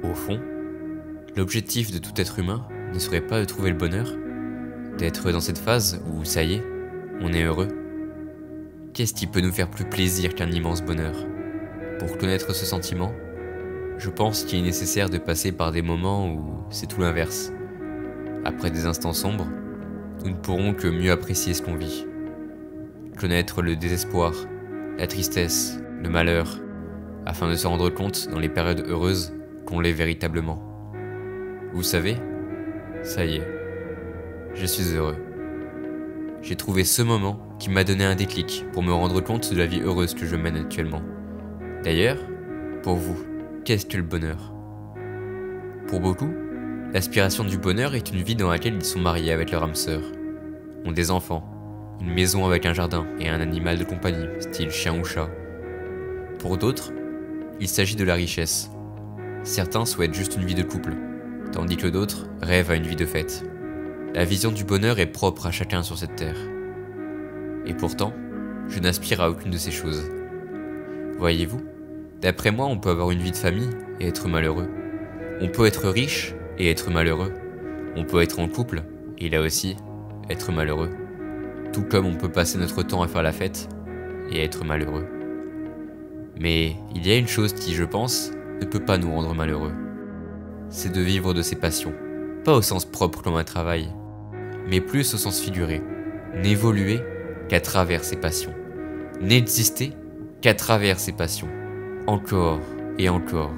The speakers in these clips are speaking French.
Au fond, l'objectif de tout être humain ne serait pas de trouver le bonheur, d'être dans cette phase où, ça y est, on est heureux. Qu'est-ce qui peut nous faire plus plaisir qu'un immense bonheur? Pour connaître ce sentiment, je pense qu'il est nécessaire de passer par des moments où c'est tout l'inverse. Après des instants sombres, nous ne pourrons que mieux apprécier ce qu'on vit. Connaître le désespoir, la tristesse, le malheur, afin de se rendre compte dans les périodes heureuses qu'on l'est véritablement. Vous savez, ça y est, je suis heureux. J'ai trouvé ce moment qui m'a donné un déclic pour me rendre compte de la vie heureuse que je mène actuellement. D'ailleurs, pour vous, qu'est-ce que le bonheur? Pour beaucoup, l'aspiration du bonheur est une vie dans laquelle ils sont mariés avec leur âme sœur, ont des enfants, une maison avec un jardin et un animal de compagnie, style chien ou chat. Pour d'autres, il s'agit de la richesse. Certains souhaitent juste une vie de couple, tandis que d'autres rêvent à une vie de fête. La vision du bonheur est propre à chacun sur cette terre. Et pourtant, je n'aspire à aucune de ces choses. Voyez-vous, d'après moi, on peut avoir une vie de famille et être malheureux. On peut être riche et être malheureux. On peut être en couple et là aussi, être malheureux. Tout comme on peut passer notre temps à faire la fête et être malheureux. Mais il y a une chose qui, je pense, ne peut pas nous rendre malheureux. C'est de vivre de ses passions. Pas au sens propre comme un travail, mais plus au sens figuré. N'évoluer qu'à travers ses passions. N'exister qu'à travers ses passions. Encore et encore.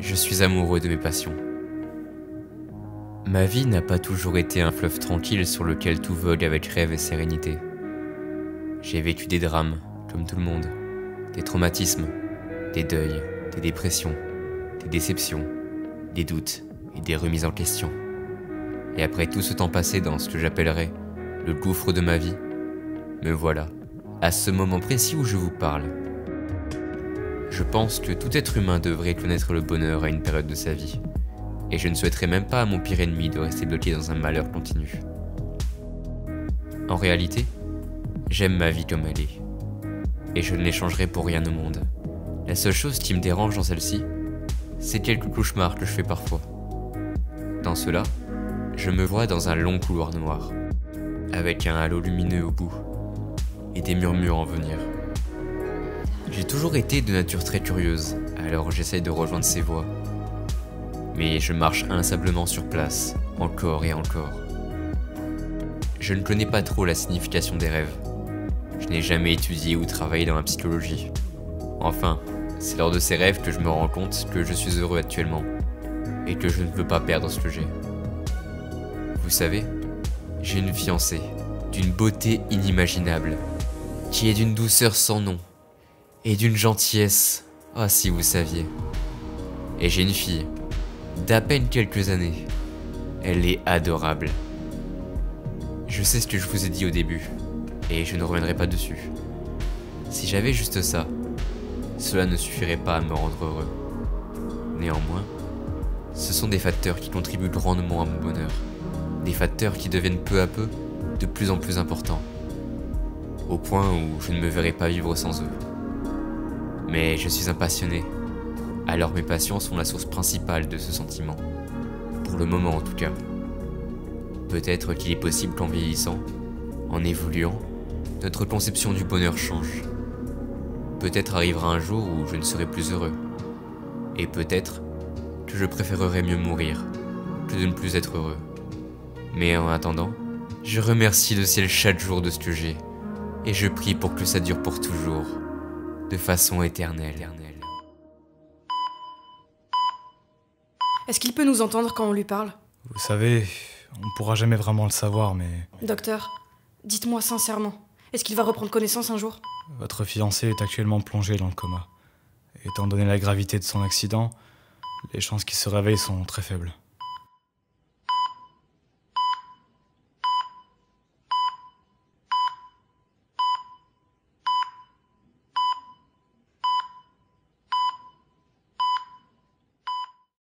Je suis amoureux de mes passions. Ma vie n'a pas toujours été un fleuve tranquille sur lequel tout vogue avec rêve et sérénité. J'ai vécu des drames, comme tout le monde. Des traumatismes, des deuils, des dépressions, des déceptions, des doutes et des remises en question. Et après tout ce temps passé dans ce que j'appellerais le gouffre de ma vie, me voilà, à ce moment précis où je vous parle. Je pense que tout être humain devrait connaître le bonheur à une période de sa vie, et je ne souhaiterais même pas à mon pire ennemi de rester bloqué dans un malheur continu. En réalité, j'aime ma vie comme elle est, et je ne l'échangerai pour rien au monde. La seule chose qui me dérange dans celle-ci, c'est quelques cauchemars que je fais parfois. Dans cela, je me vois dans un long couloir noir, avec un halo lumineux au bout, et des murmures en venir. J'ai toujours été de nature très curieuse, alors j'essaye de rejoindre ces voies. Mais je marche inlassablement sur place, encore et encore. Je ne connais pas trop la signification des rêves. Je n'ai jamais étudié ou travaillé dans la psychologie. Enfin, c'est lors de ces rêves que je me rends compte que je suis heureux actuellement, et que je ne veux pas perdre ce que j'ai. Vous savez, j'ai une fiancée, d'une beauté inimaginable, qui est d'une douceur sans nom, et d'une gentillesse, ah si vous saviez. Et j'ai une fille, d'à peine quelques années. Elle est adorable. Je sais ce que je vous ai dit au début, et je ne reviendrai pas dessus. Si j'avais juste ça, cela ne suffirait pas à me rendre heureux. Néanmoins, ce sont des facteurs qui contribuent grandement à mon bonheur. Des facteurs qui deviennent peu à peu de plus en plus importants. Au point où je ne me verrai pas vivre sans eux. Mais je suis un passionné, alors mes passions sont la source principale de ce sentiment. Pour le moment en tout cas. Peut-être qu'il est possible qu'en vieillissant, en évoluant, notre conception du bonheur change. Peut-être arrivera un jour où je ne serai plus heureux. Et peut-être que je préférerais mieux mourir que de ne plus être heureux. Mais en attendant, je remercie le ciel chaque jour de ce que j'ai, et je prie pour que ça dure pour toujours, de façon éternelle. Est-ce qu'il peut nous entendre quand on lui parle? Vous savez, on ne pourra jamais vraiment le savoir, mais... Docteur, dites-moi sincèrement, est-ce qu'il va reprendre connaissance un jour? Votre fiancé est actuellement plongé dans le coma. Étant donné la gravité de son accident, les chances qu'il se réveille sont très faibles.